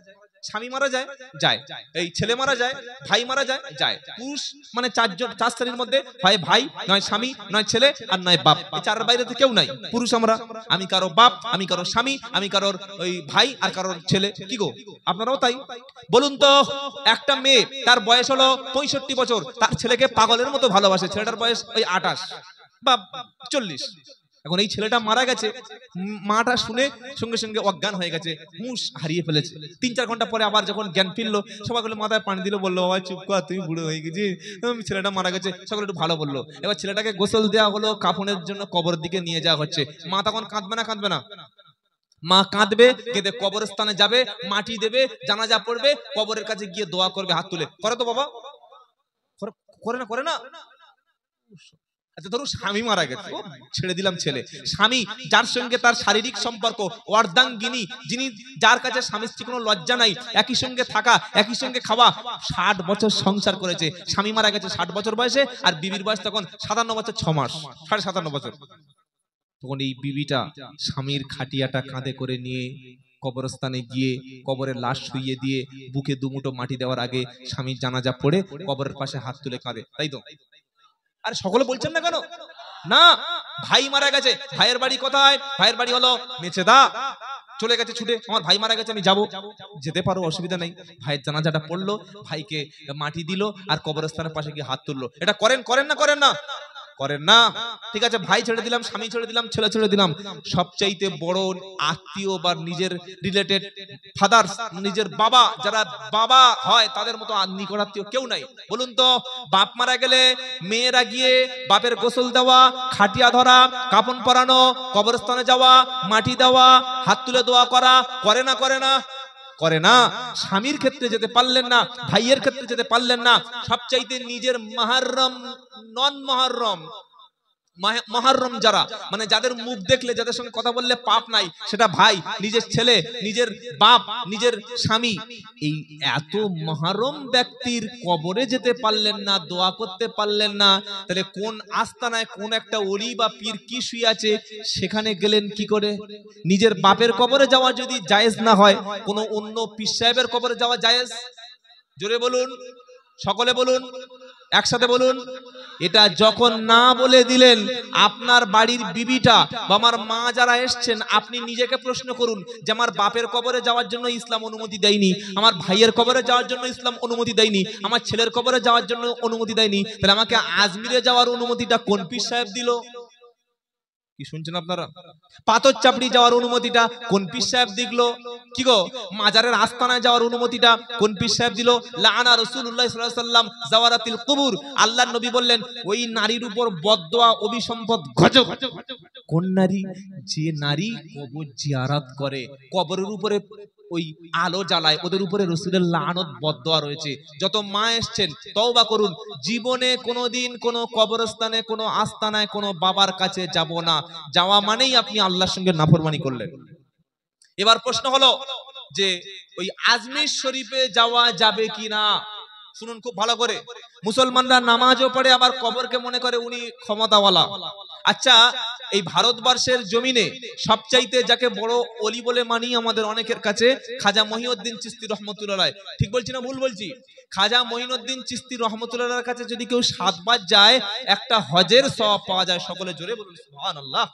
স্বামী মারা যায়? যায়। এই ছেলে মারা যায়? ভাই মারা যায়? যায়। পুরুষ মানে 4 শ্রেণীর মধ্যে, হয় ভাই, নয় স্বামী, নয় ছেলে, আর নয় বাপ। এই 4-এর বাইরে তো কেউ নাই। পুরুষ আমরা, আমি কারো বাপ, আমি কারো স্বামী, আমি কারোর ওই ভাই, আর কারোর ছেলে। কি গো আপনারাও তাই? বলুন তো, একটা মেয়ে তার বয়স হলো 65 বছর, তার ছেলেকে পাগলের মতো ভালোবাসে। ছেলেটার বয়স ওই 28 বা 40। এখন এই ছেলেটা মারা গেছে, মাটা শুনে সঙ্গে সঙ্গে অজ্ঞান হয়ে গেছে, হুঁশ হারিয়ে ফেলেছে। 3-4 ঘন্টা পরে আবার যখন জ্ঞান ফিরলো, সবাই মাথায় পানি দিল, বললো বাবা চুপ কর, তুই বুড়ো হয়ে গেছিস, ছেলেটা মারা গেছে। সকলে একটু ভালো বললো। এবার ছেলেটাকে গোসল দেওয়া হলো, কাফনের জন্য কবরের দিকে নিয়ে যাওয়া হচ্ছে। মা তখন কাঁদবে না? কাঁদবে না? মা কাঁদবে, কেঁদে কবরস্থানে যাবে, মাটি দেবে, জানাজা পড়বে, কবরের কাছে গিয়ে দোয়া করবে হাত তুলে। করে তো বাবা? করে না? করে না? আচ্ছা ধরুন স্বামী মারা গেছে, ছেড়ে দিলাম ছেলে। স্বামী যার সঙ্গে তার শারীরিক সম্পর্ক, অর্ধাঙ্গিনী, যিনি যার কাছে স্বামী স্ত্রী কোনো লজ্জা নাই, একই সঙ্গে থাকা, একই সঙ্গে খাওয়া, 60 বছর সংসার করেছে। স্বামী মারা গেছে 60 বছর বয়সে, আর বিবির বয়স তখন 57 বছর 6 মাস, 57.5 বছর। তখন এই বিবিটা স্বামীর খাটিয়াটা কাঁধে করে নিয়ে কবরস্থানে গিয়ে কবরের লাশ শুইয়ে দিয়ে বুকে 2 মুঠো মাটি দেওয়ার আগে স্বামীর জানাজা পড়ে কবরের পাশে হাত তুলে কাঁদে, তাই তো? আর সকলে বলছেন না কেন? না, ভাই মারা গেছে, ভাইয়ের বাড়ি কোথায়? ভাইয়ের বাড়ি হলো মেছেদা। চলে গেছে ছুটে, আমার ভাই মারা গেছে, আমি যাবো। যেতে পারো, অসুবিধা নেই। ভাইয়ের জানাজাটা পড়লো, ভাইকে মাটি দিল, আর কবরস্থানের পাশে গিয়ে হাত তুললো। এটা করেন? করেন না? করেন না? করেন না। ঠিক আছে, ভাই ছেড়ে দিলাম, স্বামী ছেড়ে দিলাম, ছেলে ছেড়ে দিলাম, সবচাইতে বড় আত্মীয় বা নিজের রিলেটেড ফাদার, নিজের বাবা, যারা বাবা হয় তাদের মতো নিকট আত্মীয় কেউ নাই। বলুন তো, বাপ মারা গেলে মেয়েরা গিয়ে বাপের গোসল দেওয়া, খাটিয়া ধরা, কাফন পরানো, কবরস্থানে যাওয়া, মাটি দেওয়া, হাত তুলে দোয়া করা, করে না? করে না? করে না। স্বামীর ক্ষেত্রে যেতে পারলেন না, ভাইয়ের ক্ষেত্রে যেতে পারলেন না, সবচাইতে নিজের মুহররম, নন মুহররম, মুহররম যারা, মানে যাদের মুখ দেখলে, যাদের সঙ্গে কথা বললে পাপ নাই, সেটা ভাই, নিজের ছেলে, নিজের বাপ, নিজের স্বামী। এই এত মুহররম ব্যক্তির কবরে যেতে পারলেন না, দোয়া করতে পারলেন না, তাহলে কোন আস্তানায় কোন একটা ওলি বা পীর কি শুয়ে আছে সেখানে গেলেন কি করে? নিজের বাপের কবরে যাওয়া যদি জায়েজ না হয়, কোন অন্য পীর সাহেবের কবরে যাওয়া জায়েজ? জোরে বলুন, সকলে বলুন, একসাথে বলুন। এটা যখন না বলে দিলেন, আপনার বাড়ির বিবিটা বা আমার মা যারা এসছেন, আপনি নিজেকে প্রশ্ন করুন যে আমার বাপের কবরে যাওয়ার জন্য ইসলাম অনুমতি দেয়নি, আমার ভাইয়ের কবরে যাওয়ার জন্য ইসলাম অনুমতি দেয়নি, আমার ছেলের কবরে যাওয়ার জন্য অনুমতি দেয়নি, তাহলে আমাকে আজমিরে যাওয়ার অনুমতিটা কোন পীর সাহেব দিল? কি শুনছেন আপনারা? পাথর চাপড়ি যাওয়ার অনুমতিটা কোন পীর সাহেব দিলো? কি গো, মাজারের আস্তানায় যাওয়ার অনুমতিটা কোন পীর সাহেব দিল? লাআনা রাসূলুল্লাহ সাল্লাল্লাহু আলাইহি ওয়াসাল্লাম যাওয়ারাতিল কুবুর। আল্লাহর নবী বললেন ওই নারীর উপর বদদোয়া অভিসম্পদ গজব। কোন নারী? যে নারী কবর জিয়ারত করে, কবরের উপরে ওই আলো জ্বালায়, ওদের উপরে রাসূলের লানত বদদোয়া রয়েছে। যত মা এসেছেন তওবা করুন, জীবনে কোনোদিন কোনো কবরস্থানে কোনো আস্তানায় কোনো বাবার কাছে যাব না। যাওয়া মানেই আপনি আল্লাহর সঙ্গে নাফরমানি করলেন। এবার প্রশ্ন হলো যে ওই আজমির শরীফে যাওয়া যাবে কিনা? শুনুন খুব ভালো করে। মুসলমানরা নামাজও পড়ে আবার কবরকে মনে করে উনি ক্ষমতাওয়ালা। আচ্ছা, এই ভারতবর্ষের জমিনে সবচাইতে যাকে বড় ওলি বলে মানি আমাদের অনেকের কাছে, খাজা মহিউদ্দিন চিশতি রহমতুল্লাহ। ঠিক বলছি না ভুল বলছি? খাজা মঈনুদ্দিন চিশতি রহমতুল্লাহর কাছে যদি কেউ 7 বার যায় একটা হজের সওয়াব পাওয়া যায়। সকলে জোরে বলুন সুবহানাল্লাহ।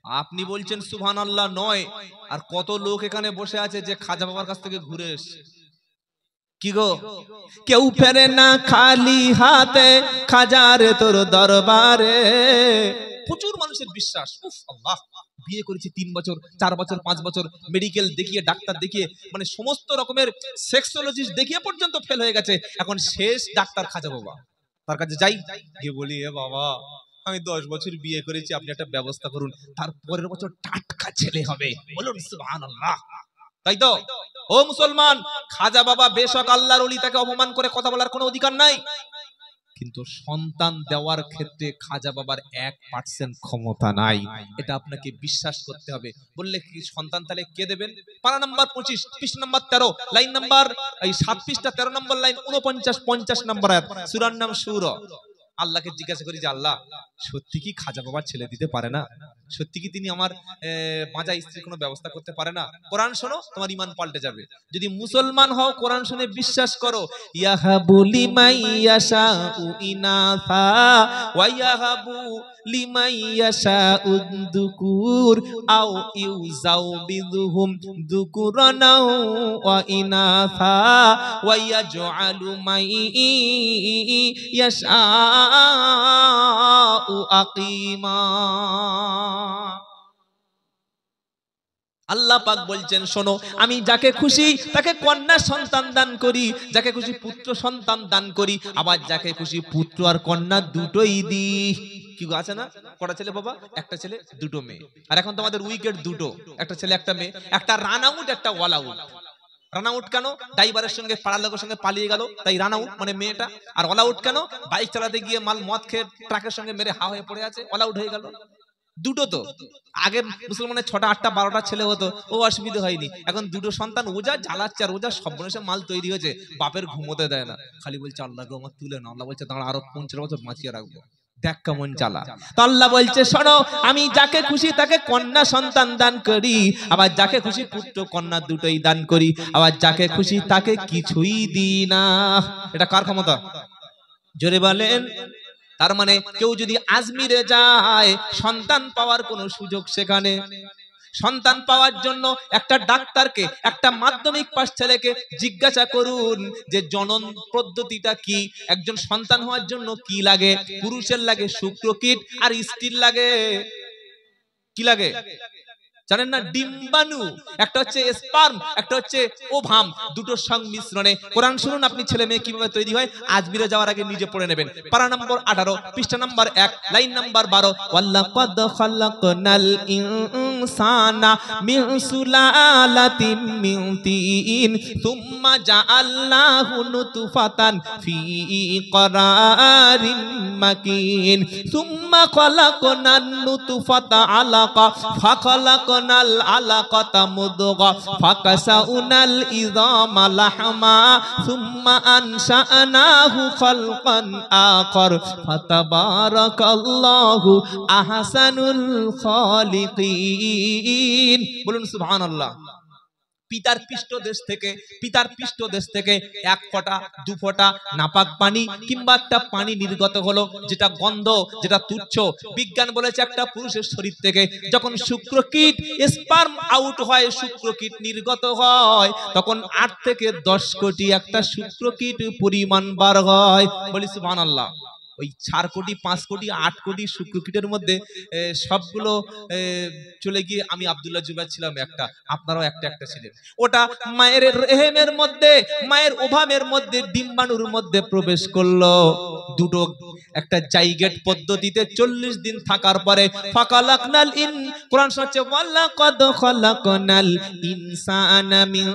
আপনি বলছেন সুবহানাল্লাহ নয়, আর কত লোক এখানে বসে আছে যে খাজা বাবার কাছ থেকে ঘুরে এসেছে। কি গো, কেউ ফেরে না খালি হাতে খাজারে তোর দরবারে। প্রচুর মানুষের বিশ্বাস, উফ আল্লাহ, বিয়ে করেছি 3 বছর 4 বছর 5 বছর, মেডিকেল দেখিয়ে ডাক্তার দেখিয়ে মানে সমস্ত রকমের সেক্সোলজিস্ট দেখিয়ে পর্যন্ত ফেল হয়ে গেছে, এখন শেষ ডাক্তার খাজা বাবা। তার কাছে যাই, গিয়ে বলি এ বাবা আমি 10 বছর বিয়ে করেছি, আপনি একটা ব্যবস্থা করুন, তার পরের বছর টাটকা ছেলে হবে। বলুন সুবহানাল্লাহ। তাই তো ও মুসলমান, খাজা বাবা বেশক আল্লাহর ওলি, তাকে অপমান করে কথা বলার কোনো অধিকার নাই, কিন্তু সন্তান দেওয়ার ক্ষেত্রে খাজা বাবার 1% ক্ষমতা নাই। এটা আপনাকে বিশ্বাস করতে হবে। বললে কি সন্তান তাহলে কে দেবেন? পারা নাম্বার 25 পৃষ্ঠা নাম্বার 13 লাইন নাম্বার এই 7 পৃষ্ঠা 13 নম্বর লাইন 49 50 নম্বর আয়াত, সূরার নাম সূরা। আল্লাহকে জিজ্ঞাসা করি যে আল্লাহ সত্যি কি খাজা বাবা ছেলে দিতে পারে না? সত্যি কি তিনি আমার মাজা স্ত্রীর কোনো ব্যবস্থা করতে পারে না? কোরআন শোনো, তোমার ঈমান পাল্টে যাবে। যদি মুসলমান হও কোরআন শুনে বিশ্বাস করো, ইয়াহাবু লিমাইয়াশাউ ইনাসা ওয়া ইয়াহাবু লিমাইয়াশাউ যুকুর আও ইউযাউবিযুহুম যুকুরানা ওয়া ইনাসা ওয়া ইয়াজআলু মাইয়াশা আকিমা। আল্লাহ পাক বলছেন শোনো, আমি যাকে খুশি তাকে কন্যা সন্তান দান করি, যাকে খুশি পুত্র সন্তান দান করি, আবার যাকে খুশি পুত্র আর কন্যা দুটোই দিই। কি আছে না, কটা ছেলে বাবা? একটা ছেলে দুটো মেয়ে। আর এখন তো আমাদের উইকেট দুটো, একটা ছেলে একটা মেয়ে, একটা রান আউট একটা অল আউট। রান আউট কেন? ড্রাইভারের সঙ্গে পাড়ার লোকের সঙ্গে পালিয়ে গেল তাই রান আউট মানে মেয়েটা। আর অল আউট কেন? বাইক চালাতে গিয়ে মাল মদ খেয়ে ট্রাকের সঙ্গে মেরে হা হয়ে পড়ে আছে, অল আউট হয়ে গেল। দুটো তো। আগে মুসলমানের 6টা 8টা 12টা ছেলে হতো, ও অসুবিধা হয়নি। এখন দুটো সন্তান, ওজা জ্বালাচ্ছে আর ওজা সর্বনাশে মাল তৈরি হয়েছে, বাপের ঘুমোতে দেয় না, খালি বলছে আল্লাহ গো আমার তুলে না। আল্লাহ বলছে দাঁড়া আরো 15 বছর বাঁচিয়ে রাখবো, দেখ কেমন চালা। তো আল্লাহ বলছে শোনো, আমি যাকে খুশি তাকে কন্যা সন্তান দান করি, আবার যাকে খুশি পুত্র কন্যা দুটোই দান করি, আবার যাকে খুশি তাকে কিছুই দিই না। এটা কার ক্ষমতা? জোরে বলেন। তার মানে কেউ যদি আজমিরে যায় সন্তান পাওয়ার কোনো সুযোগ সেখানে। সন্তান পাওয়ার জন্য একটা ডাক্তারকে, একটা মাধ্যমিক পাস ছেলেকে জিজ্ঞাসা করুন যে জনন পদ্ধতিটা কি, একজন সন্তান হওয়ার জন্য কি লাগে। পুরুষের লাগে শুক্রকীট আর স্ত্রীর লাগে কি লাগে জানেন না? ডিম্বাণু। একটা হচ্ছে স্পার্ম, একটা হচ্ছে ওভাম, দুটোর সংমিশ্রণে। কোরআন শুনুন আপনি ছেলে মেয়ে কিভাবে তৈরি হয়, আজমিরে যাওয়ার আগে নিজে পড়ে নেবেন। পারা নম্বর 18 পৃষ্ঠা নম্বর 1 লাইন নম্বর 12, ওয়ালাকাদ খালাকনাল ইনসানা মিন সুলালাতিন মিন তিন সুম্মা জাআলনাহু নুতফাতান ফি ক্বারারিন মাকিন সুম্মা খালাকনান নুতফাতা আলাকা ফাখালাকনাল আলাকাতা মুদগা ফাকাসাউনাল ইযামা লাহমা সুম্মা আনশাআনাহু খালকান আখার ফাতাবারাকাল্লাহু আহসানুল খালিকিন। বলুন সুবহানাল্লাহ। পিতার পৃষ্ঠদেশ থেকে 1 ফোঁটা 2 ফোঁটা নাপাক পানি কিংবা একটা পানি নির্গত হলো, যেটা গন্ধ, যেটা তুচ্ছ। বিজ্ঞান বলেছে একটা পুরুষের শরীর থেকে যখন শুক্রকীট স্পার্ম আউট হয়, শুক্রকীট নির্গত হয়, তখন 8 থেকে 10 কোটি একটা শুক্রকীট পরিমাণ বার হয়। বলি সুবহানাল্লাহ। ওই 4 কোটি 5 কোটি 8 কোটি শুক্রকীটের মধ্যে সবগুলো চলে গিয়ে আমি আব্দুল্লাহ জুবায়ের ছিলাম একটা, আপনারাও একটা একটা ছিলেন। ওটা মায়ের রেহেমের মধ্যে, মায়ের ওভামের মধ্যে, ডিম্বাণুর মধ্যে প্রবেশ করলো। দুটো একটা জাইগেট পদ্ধতিতে 40 দিন থাকার পরে ফাকালাকনাল ইন, কোরআন শোনাচ্ছে ওয়ালাকাদ খালাকনাল ইনসানা মিন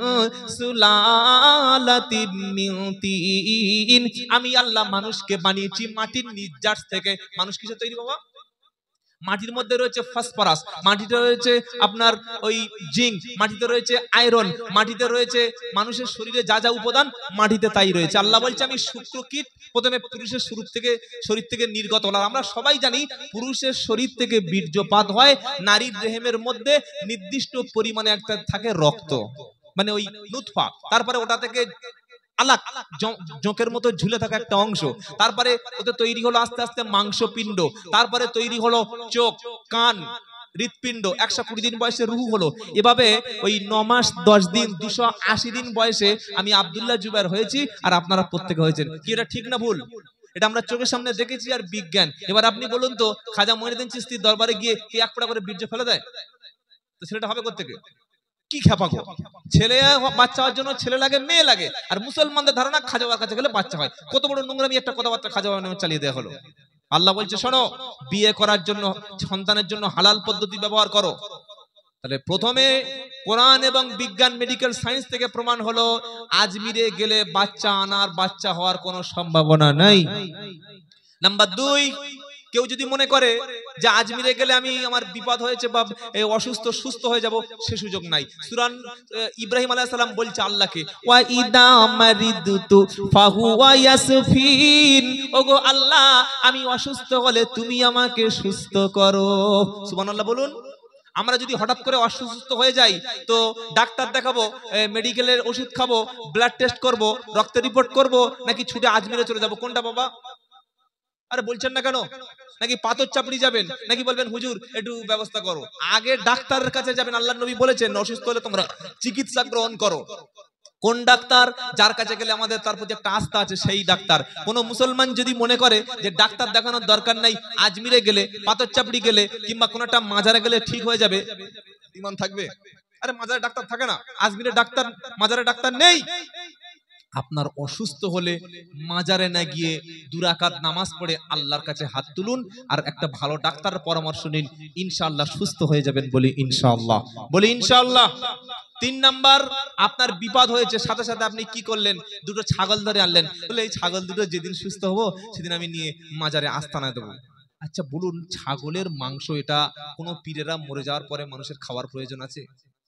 সুলালাতিন মিন তিন। আমি আল্লাহ মানুষকে বানিয়েছি মাটির নির্যাস থেকে। মানুষ কিসে তৈরি বাবা? মাটির মধ্যে রয়েছে ফসফরাস, মাটিতে রয়েছে আপনার ওই জিঙ্ক, মাটিতে রয়েছে আয়রন, মাটিতে রয়েছে মানুষের শরীরে যা যা উপাদান মাটিতে তাই রয়েছে। আল্লাহ বলছে আমি শুক্রকীট প্রথমে পুরুষের শরীর থেকে নির্গত হলাম। আমরা সবাই জানি পুরুষের শরীর থেকে বীর্যপাত হয়, নারীর রেহেমের মধ্যে নির্দিষ্ট পরিমাণে একটা থাকে রক্ত, মানে ওই নুতফা, তারপরে ওটা থেকে আলাক জোঁকের মতো ঝুলে থাকা একটা অংশ, তারপরে ওতে তৈরি হলো আস্তে আস্তে মাংসপিণ্ড, তারপরে তৈরি হলো চোখ, কান, হৃৎপিণ্ড, 120 দিন বয়সে রুহু হলো। এভাবে ওই 9 মাস 10 দিন 280 দিন বয়সে আমি আব্দুল্লাহ জুবায়ের হয়েছি, আর আপনারা প্রত্যেকে হয়েছেন। কি এটা ঠিক না ভুল? এটা আমরা চোখের সামনে দেখেছি আর বিজ্ঞান। এবার আপনি বলুন তো, খাজা মঈনুদ্দিন চিশতির দরবারে গিয়ে কি 1 ফোঁটা করে বীর্য ফেলে দেয়? তো ছেলেটা হবে কোত্থেকে? কি খেপাগো, ছেলে বাচ্চা হওয়ার জন্য ছেলে লাগে, মেয়ে লাগে, আর মুসলমানদের ধারণা খাজা বাবার কাছে গেলে বাচ্চা হয়। কত বড় নোংরামি একটা কথাবার্তা খাজা বাবার নামে চালিয়ে দেওয়া হলো। আল্লাহ বলছে শোনো, বিয়ে করার জন্য সন্তানের জন্য হালাল পদ্ধতি ব্যবহার করো। তাহলে প্রথমে কোরআন এবং বিজ্ঞান মেডিকেল সায়েন্স থেকে প্রমাণ হলো আজমিরে গেলে বাচ্চা আনার, বাচ্চা হওয়ার কোনো সম্ভাবনা নাই। নাম্বার 2, কেউ যদি মনে করে যে আজমিরে গেলে আমি আমার বিপদ হয়েছে বা অসুস্থ সুস্থ হয়ে যাব, সে সুযোগ নাই। সূরা ইব্রাহিম আলাইহিস সালাম বলছে আল্লাহকে, ওয়া ইদা মারিদতু ফাহুয়া ইয়াসফিন, ওগো আল্লাহ আমি অসুস্থ হলে তুমি আমাকে সুস্থ করো। সুবহানাল্লাহ বলুন। আমরা যদি হঠাৎ করে অসুস্থ হয়ে যাই তো ডাক্তার দেখাবো, মেডিকেলের ওষুধ খাবো, ব্লাড টেস্ট করব, রক্তের রিপোর্ট করব, নাকি ছুটে আজমিরে চলে যাব? কোনটা বাবা? আরে বলছেন না কেন? নাকি পাথর চাপড়ি যাবেন, নাকি বলবেন হুজুর একটু ব্যবস্থা করো? আগে ডাক্তারের কাছে যাবেন। আল্লাহর নবী বলেছেন অসুস্থ হলে তোমরা চিকিৎসা গ্রহণ করো। কোন ডাক্তার? যার কাছে গেলে আমাদের তার প্রতি একটা আস্থা আছে, সেই ডাক্তার। কোন মুসলমান যদি মনে করে যে ডাক্তার দেখানোর দরকার নাই, আজমিরে গেলে, পাথর চাপড়ি গেলে, কিংবা কোন একটা মাজারে গেলে ঠিক হয়ে যাবে, ঈমান থাকবে? আরে মাজারে ডাক্তার থাকে না, আজমিরে ডাক্তার, মাজারে ডাক্তার নেই। আপনার অসুস্থ হলে মাজারে না গিয়ে 2 রাকাত নামাজ পড়ে আল্লাহর কাছে হাত তুলুন, আর একটা ভালো ডাক্তারের পরামর্শ নিন, ইনশাআল্লাহ সুস্থ হয়ে যাবেন। বলি ইনশাআল্লাহ, বলি ইনশাআল্লাহ। 3 নাম্বার, আপনার বিপদ হয়েছে, সাথে সাথে আপনি কি করলেন? 2টো ছাগল ধরে আনলেন, বলে এই ছাগল দুটো যেদিন সুস্থ হবো সেদিন আমি নিয়ে মাজারে আস্তানায় দেবো। আচ্ছা বলুন, ছাগলের মাংস এটা কোনো পীরেরা মরে যাওয়ার পরে মানুষের খাওয়ার প্রয়োজন আছে?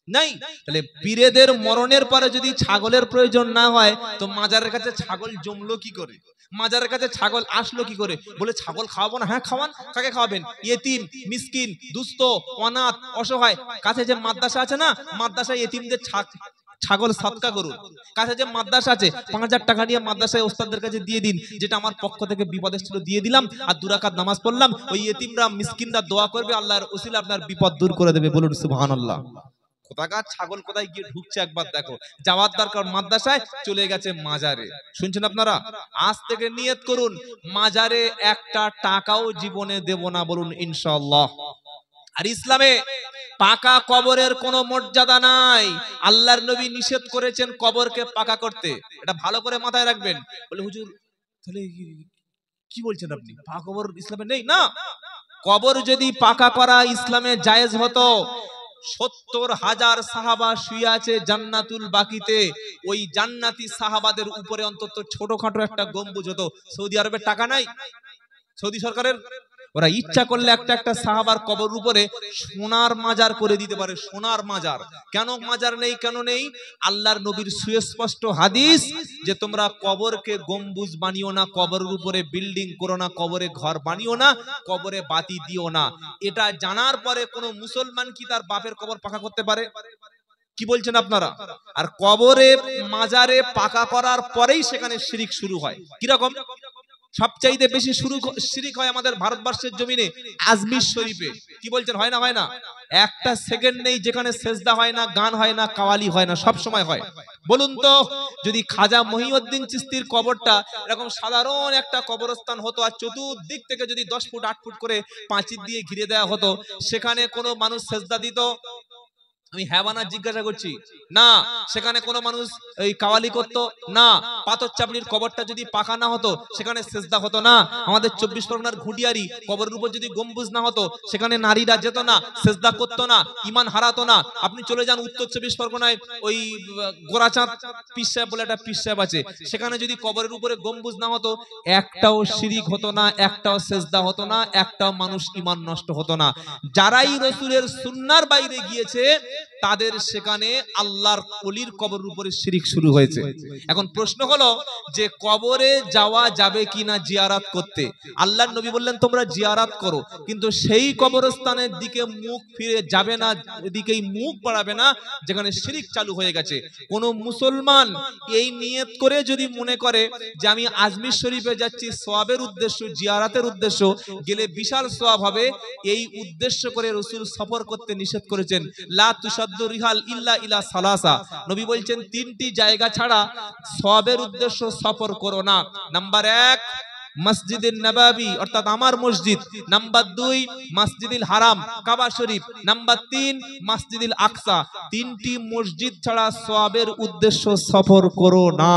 নাই। তাহলে পীরেদের মরণের পরে যদি ছাগলের প্রয়োজন না হয়, তো মাজারের কাছে ছাগল জমলো কি করে? মাজারের কাছে ছাগল আসলো কি করে? বলে ছাগল খাওয়াবো না? হ্যাঁ খাওয়ান। কাকে খাওয়াবেন? ইয়েতিম, মিসকিন, দুস্থ, অনাথ, অসহায়। কাছে যে মাদ্রাসা আছে না, মাদ্রাসায় ইয়েতিমদের ছাগল সদকা করুন। কাছে যে মাদ্রাসা আছে 5000 টাকা নিয়ে মাদ্রাসায় ওস্তাদদের কাছে দিয়ে দিন, যেটা আমার পক্ষ থেকে বিপদ ছিল দিয়ে দিলাম, আর 2 রাকাত নামাজ পড়লাম। ওই ইয়েতিমরা, মিসকিনরা দোয়া করবে, আল্লাহর ওসিলা আপনার বিপদ দূর করে দেবে। বলুন সুবহানাল্লাহ। কোথাকার ছাগল কোথায় গিয়ে ঢুকছে একবার দেখো। যাওয়ার দরকার মাদ্রাসায়, চলে গেছে মাজারে। শুনছেন আপনারা? আজ থেকে নিয়ত করুন, মাজারে একটা টাকাও জীবনে দেব না। বলুন ইনশাআল্লাহ। আর ইসলামে পাকা কবরের কোনো মর্যাদা নাই। আল্লাহর নবী নিষেধ করেছেন কবরকে পাকা করতে। এটা ভালো করে মাথায় রাখবেন। বলে হুজুর তাহলে কি বলছেন আপনি, পাকা কবর ইসলামে নেই? না, কবর যদি পাকা করা ইসলামে জায়েজ হতো, 70,000 সাহাবা শুয়ে আছে জান্নাতুল বাকিতে, ওই জান্নাতি সাহাবাদের উপরে অন্তত ছোটখাটো একটা গম্বুজ হতো। সৌদি আরবের টাকা নাই সৌদি সরকারের, ওরা ইচ্ছা করলে একটা একটা সাহাবার কবর উপরে সোনার মাজার করে দিতে পারে। সোনার মাজার। কেন মাজার নেই? কেন নেই? আল্লাহর নবীর সুস্পষ্ট হাদিস যে তোমরা কবরকে গম্বুজ বানিও না, কবরের উপরে বিল্ডিং করো না, কবরে ঘর বানিও না, কবরে বাতি দিও না। এটা জানার পরে কোন মুসলমান কি তার বাপের কবর পাকা করতে পারে? কি বলছেন আপনারা? আর কবরে মাজারে পাকা করার পরেই সেখানে শিরিক শুরু হয়। কিরকম? সবচাইতে বেশি শিরিক হয় আমাদের ভারতবর্ষের জমিনে আজমির শরীফে। কি বলছেন, হয় না? হয় না? একটা সেকেন্ড নেই যেখানে সেজদা হয় না, গান হয় না, কাওয়ালি হয় না, সব সময় হয়। বলুন তো, যদি খাজা মহিউদ্দিন চিশতির কবরটা এরকম সাধারণ একটা কবরস্থান হতো আর চতুর্দিক থেকে যদি 10 ফুট 8 ফুট করে পাঁচিল দিয়ে ঘিরে দেওয়া হতো, সেখানে কোনো মানুষ সেজদা দিত? আমি হ্যাঁ বানা জিজ্ঞাসা করছি না। সেখানে কোনো মানুষ এই কাওয়ালি করত না। পাথর চাপড়ির কবরটা যদি পাকা না হতো সেখানে সেজদা হতো না। আমাদের 24 পরগনার ঘুটিয়ারি কবরের উপর যদি গম্বুজ না হতো সেখানে নারীরা যেত না, সেজদা করতো না, ইমান হারাতো না। আপনি চলে যান উত্তর 24 পরগনায়, ওই গোরাচাঁদ পীর সাহেব বলে একটা পীর সাহেব আছে, সেখানে যদি কবরের উপরে গম্বুজ না হতো একটাও শিরিক হতো না, একটাও সেজদা হতো না, একটাও মানুষ ইমান নষ্ট হতো না। যারাই রাসূলের সুন্নাহর বাইরে গিয়েছে তাদের সেখানে আল্লাহর ওলির কবরের উপরে শিরিক শুরু হয়েছে। এখন প্রশ্ন হলো যে কবরে যাওয়া যাবে কিনা জিয়ারত করতে? আল্লাহর নবী বললেন তোমরা জিয়ারত করো, কিন্তু সেই কবরস্থানের দিকে মুখ ফিরে যাবে না, এদিকেই মুখ বাড়াবে না যেখানে শিরিক চালু হয়ে গেছে। কোন মুসলমান এই নিয়ত করে যদি মনে করে যে আমি আজমির শরীফে যাচ্ছি সওয়াবের উদ্দেশ্য, জিয়ারতের উদ্দেশ্য, গেলে বিশাল সওয়াব হবে, এই উদ্দেশ্য করে রাসূল সফর করতে নিষেধ করেছেন। লা তুসাদ্দু রিহাল ইল্লা ইলা সালাসা, নবী বলছেন তিনটি জায়গা ছাড়া সওয়াবের উদ্দেশ্য সফর করো না। নাম্বার 1 মসজিদুন নববী অর্থাৎ আমার মসজিদ, নাম্বার 2 মসজিদুল হারাম কাবা শরীফ, নাম্বার 3 মসজিদুল আকসা। তিনটি মসজিদ ছাড়া সওয়াবের উদ্দেশ্য সফর করো না।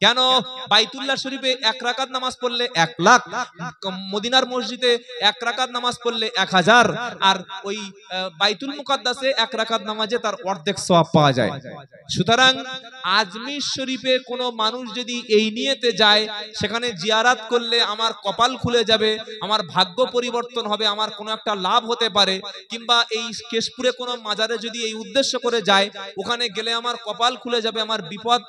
কেন? বাইতুল্লাহ শরীফে 1 রাকাত নামাজ পড়লে 1 লাখ, মদিনার মসজিদে 1 রাকাত নামাজ পড়লে 1000, আর ওই বাইতুল মুকাদ্দাসে 1 রাকাত নামাজে তার অর্ধেক সওয়াব পাওয়া যায়। সুতরাং আজমির শরীফে কোনো মানুষ যদি এই নিয়তে যায় সেখানে জিয়ারত করলে আমার কপাল খুলে যাবে, আমার ভাগ্য পরিবর্তন হবে, আমার কোনো একটা লাভ হতে পারে, কিংবা এই কেশপুরে কোনো মাজারে যদি এই উদ্দেশ্য করে যায় ওখানে গেলে আমার কপাল খুলে যাবে, আমার বিপদ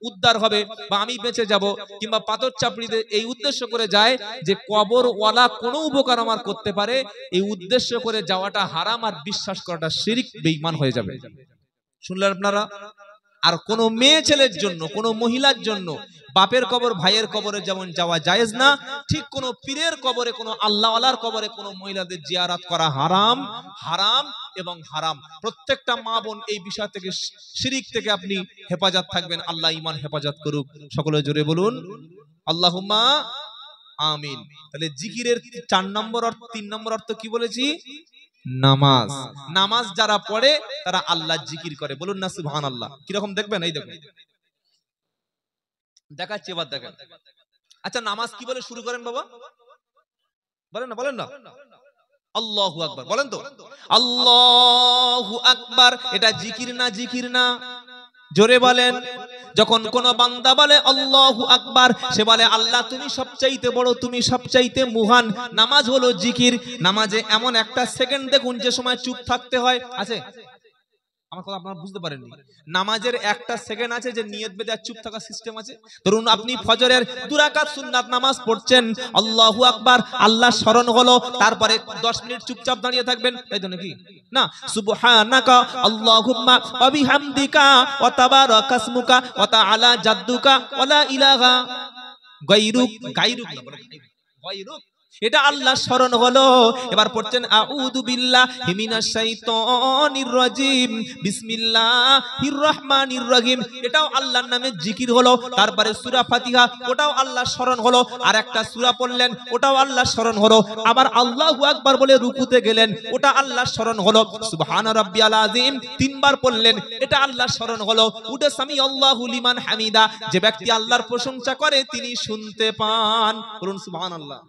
উদ্ধার হবে বা আমি বেঁচে যাব, কিংবা পাথর চাপড়িতে এই উদ্দেশ্য করে যায় যে কবরওয়ালা কোনো উপকার আমার করতে পারে, এই উদ্দেশ্য করে যাওয়াটা হারাম আর বিশ্বাস করাটা শিরক, বেঈমান হয়ে যাবে। শুনলেন আপনারা? আর কোন মেয়ে ছেলের জন্য, কোন মহিলার জন্য বাপের কবর ভাইয়ের কবরে যেমন যাওয়া জায়েজ না, ঠিক কোন পীরের কবরে, কোন আল্লাহওয়ালার কবরে কোন মহিলাদের জিয়ারত করা হারাম, হারাম এবং হারাম। প্রত্যেকটা মা বোন এই বিষয় থেকে, শিরিক থেকে আপনি হেফাজত থাকবেন। আল্লাহ ঈমান হেফাজত করুক। সকলে জোরে বলুন আল্লাহুম্মা আমিন। তাহলে জিকিরের 4 নম্বর অর্থ, 3 নম্বর অর্থ কি বলেছি? নামাজ। নামাজ যারা পড়ে তারা আল্লাহর জিকির করে। বলুন না সুবহানাল্লাহ। কি রকম দেখবেন? এই দেখুন, দেখাচ্ছি, এবার দেখেন। আচ্ছা নামাজ কি বলে শুরু করেন বাবা? বলেন না, বলেন না। আল্লাহু আকবার বলেন তো। আল্লাহু আকবার, এটা জিকির না? জিকির না? জোরে বলেন। যখন কোন বান্দা বলে আল্লাহু আকবার, সে বলে আল্লাহ তুমি সবচাইতে বড়, তুমি সবচাইতে মহান। নামাজ হলো জিকির। নামাজে এমন একটা সেকেন্ড দেখুন যে সময় চুপ থাকতে হয়, আছে? আমার কথা আপনারা বুঝতে পারেননি। নামাজের একটা সেকেন্ড আছে যে নিয়ত বেঁধে চুপ থাকার সিস্টেম আছে। ধরুন আপনি ফজরের 2 রাকাত সুন্নাত নামাজ পড়ছেন, আল্লাহু আকবার, আল্লাহ স্মরণ হলো, তারপরে 10 মিনিট চুপচাপ দাঁড়িয়ে থাকবেন, তাই তো নাকি? না, সুবহানাকা আল্লাহুম্মা ওয়া বিহামদিকা ওয়া তাবারাকা ইসমুকা ওয়া তাআলা জাদ্দুকা ওয়া লা ইলাহা গায়রুক, গায়রুক না, গায়রুক, এটা আল্লাহ স্মরণ হলো। এবার পড়ছেন আউযু বিল্লাহি মিনাশ শাইতানির রাজিম, বিসমিল্লাহির রহমানির রহিম, এটাও আল্লাহর নামে জিকির হলো। তারপরে সূরা ফাতিহা, ওটাও আল্লাহ স্মরণ হলো। আর একটা সূরা পড়লেন, ওটাও আল্লাহ স্মরণ হলো। আবার আল্লাহু আকবার বলে রুকুতে গেলেন, ওটা আল্লাহ স্মরণ হলো। সুবহানা রাব্বিয়াল আযীম 3 বার পড়লেন, এটা আল্লাহ স্মরণ হলো। উঠে সামি আল্লাহু লিমান হামিদা, যে ব্যক্তি আল্লাহর প্রশংসা করে তিনি শুনতে পান। বলুন সুবহানাল্লাহ।